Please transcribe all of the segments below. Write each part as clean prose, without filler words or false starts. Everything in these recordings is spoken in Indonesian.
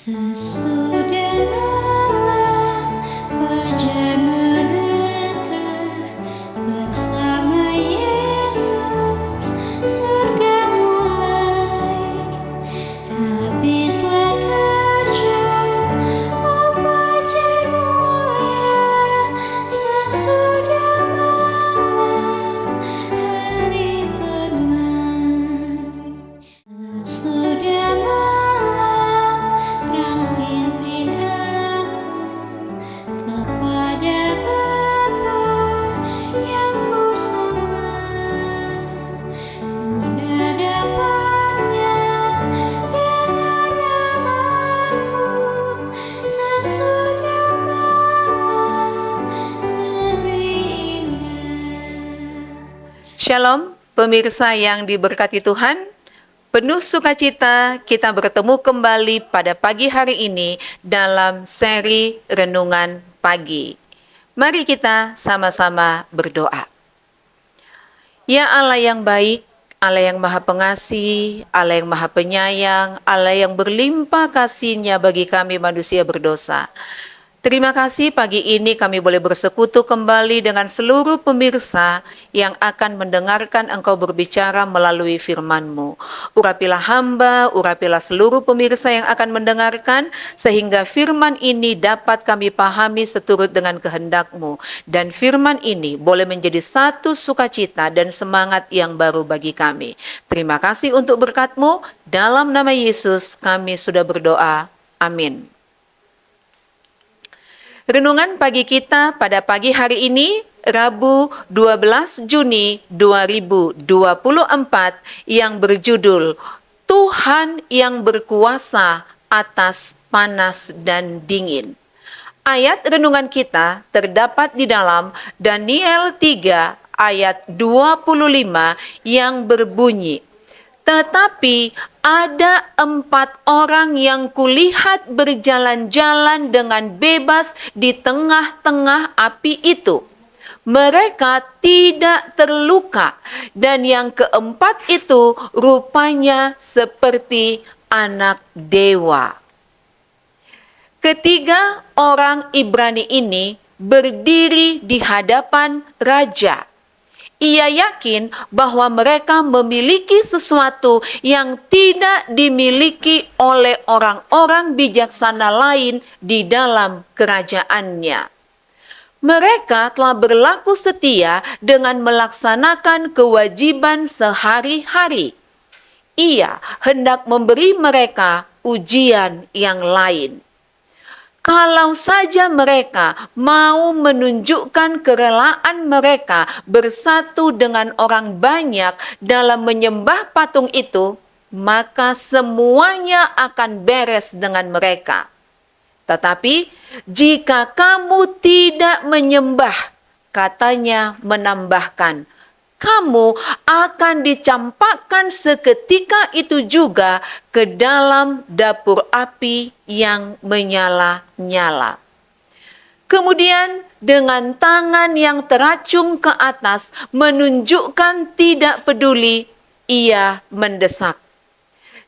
Sesudah malam fajar mereka bersama Yesus, surga mulai. Habislah kerja, oh fajar mulia. Sesudah malam hari firman. Sesudah malam perang pimpin aku kepada Bapa yang kusembah. Mudah dapatnya dengar namaku sesudah malam negeri indah. Shalom, pemirsa yang diberkati Tuhan. Penuh sukacita kita bertemu kembali pada pagi hari ini dalam seri Renungan Pagi. Mari kita sama-sama berdoa. Ya Allah yang baik, Allah yang maha pengasih, Allah yang maha penyayang, Allah yang berlimpah kasih-Nya bagi kami manusia berdosa. Terima kasih pagi ini kami boleh bersekutu kembali dengan seluruh pemirsa yang akan mendengarkan Engkau berbicara melalui firman-Mu. Urapilah hamba, urapilah seluruh pemirsa yang akan mendengarkan, sehingga firman ini dapat kami pahami seturut dengan kehendak-Mu. Dan firman ini boleh menjadi satu sukacita dan semangat yang baru bagi kami. Terima kasih untuk berkat-Mu, dalam nama Yesus kami sudah berdoa. Amin. Renungan pagi kita pada pagi hari ini, Rabu 12 Juni 2024 yang berjudul Tuhan yang berkuasa atas panas dan dingin. Ayat renungan kita terdapat di dalam Daniel 3 ayat 25 yang berbunyi, "Tetapi ada 4 orang yang kulihat berjalan-jalan dengan bebas di tengah-tengah api itu. Mereka tidak terluka, dan yang keempat itu rupanya seperti anak dewa." Ketiga orang Ibrani ini berdiri di hadapan raja. Ia yakin bahwa mereka memiliki sesuatu yang tidak dimiliki oleh orang-orang bijaksana lain di dalam kerajaannya. Mereka telah berlaku setia dengan melaksanakan kewajiban sehari-hari. Ia hendak memberi mereka ujian yang lain. Kalau saja mereka mau menunjukkan kerelaan mereka bersatu dengan orang banyak dalam menyembah patung itu, maka semuanya akan beres dengan mereka. Tetapi jika kamu tidak menyembah, katanya menambahkan, kamu akan dicampakkan seketika itu juga ke dalam dapur api yang menyala-nyala. Kemudian dengan tangan yang teracung ke atas menunjukkan tidak peduli, ia mendesak,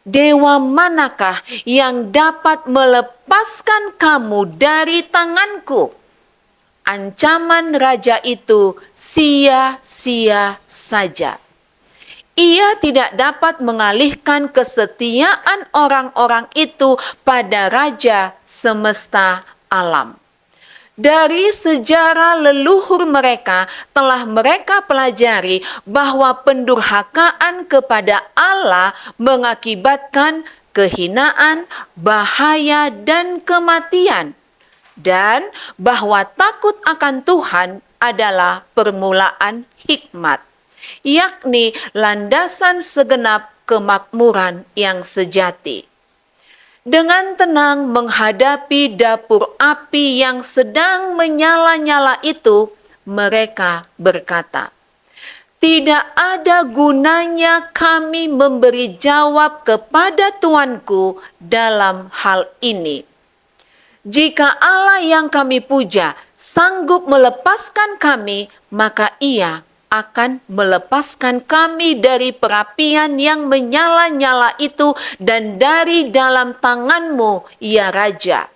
"Dewa manakah yang dapat melepaskan kamu dari tanganku?" Ancaman raja itu sia-sia saja. Ia tidak dapat mengalihkan kesetiaan orang-orang itu pada raja semesta alam. Dari sejarah leluhur mereka telah mereka pelajari bahwa pendurhakaan kepada Allah mengakibatkan kehinaan, bahaya, dan kematian. Dan bahwa takut akan Tuhan adalah permulaan hikmat, yakni landasan segenap kemakmuran yang sejati. Dengan tenang menghadapi dapur api yang sedang menyala-nyala itu, mereka berkata, "Tidak ada gunanya kami memberi jawab kepada Tuanku dalam hal ini. Jika Allah yang kami puja sanggup melepaskan kami, maka Ia akan melepaskan kami dari perapian yang menyala-nyala itu dan dari dalam tangan-Mu, ya Raja.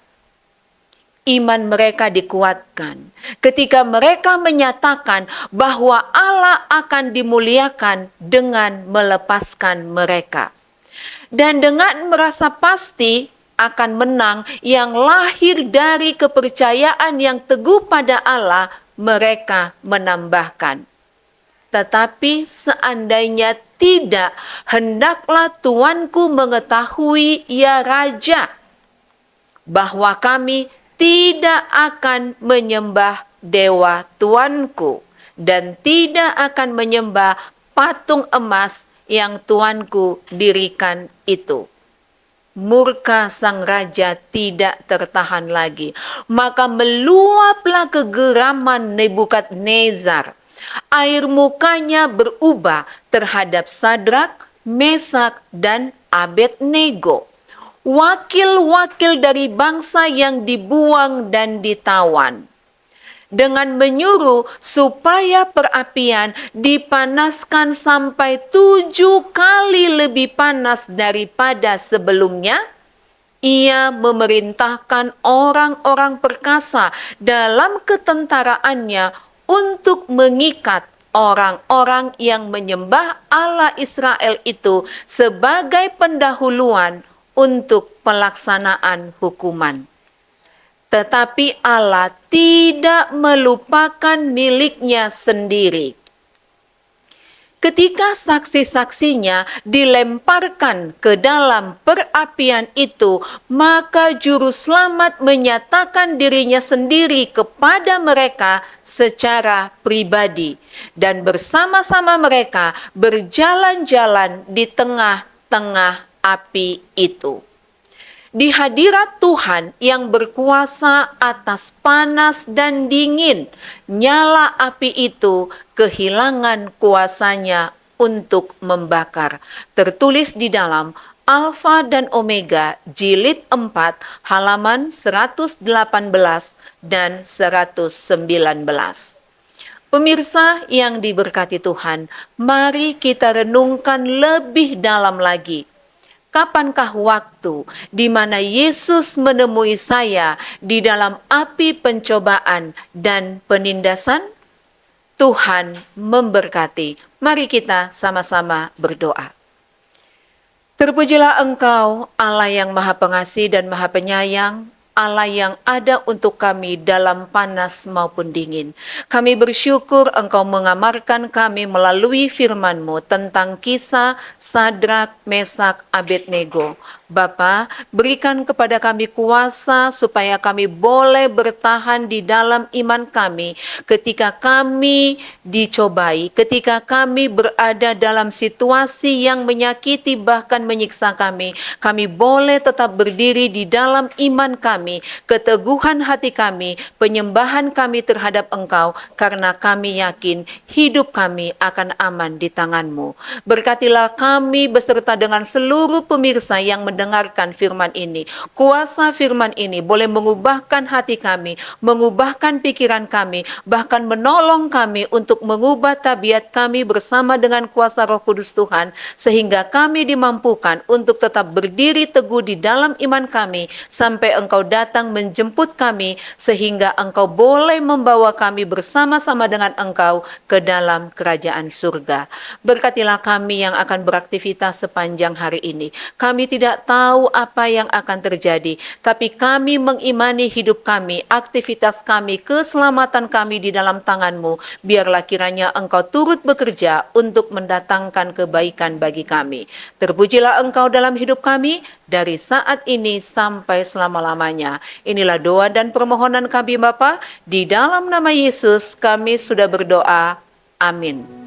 Iman mereka dikuatkan ketika mereka menyatakan bahwa Allah akan dimuliakan dengan melepaskan mereka. Dan dengan merasa pasti akan menang yang lahir dari kepercayaan yang teguh pada Allah, mereka menambahkan, tetapi seandainya tidak, hendaklah tuanku mengetahui, ya Raja, bahwa kami tidak akan menyembah dewa tuanku dan tidak akan menyembah patung emas yang tuanku dirikan itu. Murka sang raja tidak tertahan lagi, maka meluaplah kegeraman Nebukadnezar. Air mukanya berubah terhadap Sadrak, Mesak, dan Abednego, wakil-wakil dari bangsa yang dibuang dan ditawan, dengan menyuruh supaya perapian dipanaskan sampai 7 kali lebih panas daripada sebelumnya. Ia memerintahkan orang-orang perkasa dalam ketentaraannya untuk mengikat orang-orang yang menyembah Allah Israel itu sebagai pendahuluan untuk pelaksanaan hukuman. Tetapi Allah tidak melupakan miliknya sendiri. Ketika saksi-saksinya dilemparkan ke dalam perapian itu, maka juru selamat menyatakan dirinya sendiri kepada mereka secara pribadi, dan bersama-sama mereka berjalan-jalan di tengah-tengah api itu. Di hadirat Tuhan yang berkuasa atas panas dan dingin, nyala api itu kehilangan kuasanya untuk membakar. Tertulis di dalam Alfa dan Omega jilid 4 halaman 118 dan 119. Pemirsa yang diberkati Tuhan, mari kita renungkan lebih dalam lagi. Kapankah waktu di mana Yesus menemui saya di dalam api pencobaan dan penindasan? Tuhan memberkati. Mari kita sama-sama berdoa. Terpujilah Engkau, Allah yang Maha Pengasih dan Maha Penyayang, Allah yang ada untuk kami dalam panas maupun dingin. Kami bersyukur Engkau mengamarkan kami melalui firman-Mu tentang kisah Sadrak, Mesak, Abednego. Bapa, berikan kepada kami kuasa supaya kami boleh bertahan di dalam iman kami ketika kami dicobai, ketika kami berada dalam situasi yang menyakiti bahkan menyiksa kami. Kami boleh tetap berdiri di dalam iman kami, keteguhan hati kami, penyembahan kami terhadap Engkau, karena kami yakin hidup kami akan aman di tangan-Mu. Berkatilah kami beserta dengan seluruh pemirsa yang mendengarkan firman ini. Kuasa firman ini boleh mengubahkan hati kami, mengubahkan pikiran kami, bahkan menolong kami untuk mengubah tabiat kami bersama dengan kuasa Roh Kudus Tuhan, sehingga kami dimampukan untuk tetap berdiri teguh di dalam iman kami sampai Engkau datang menjemput kami, sehingga Engkau boleh membawa kami bersama-sama dengan Engkau ke dalam kerajaan surga. Berkatilah kami yang akan beraktivitas sepanjang hari ini. Kami tidak tahu apa yang akan terjadi, tapi kami mengimani hidup kami, aktivitas kami, keselamatan kami di dalam tangan-Mu. Biarlah kiranya Engkau turut bekerja untuk mendatangkan kebaikan bagi kami. Terpujilah Engkau dalam hidup kami dari saat ini sampai selama-lamanya. Inilah doa dan permohonan kami Bapa, di dalam nama Yesus kami sudah berdoa. Amin.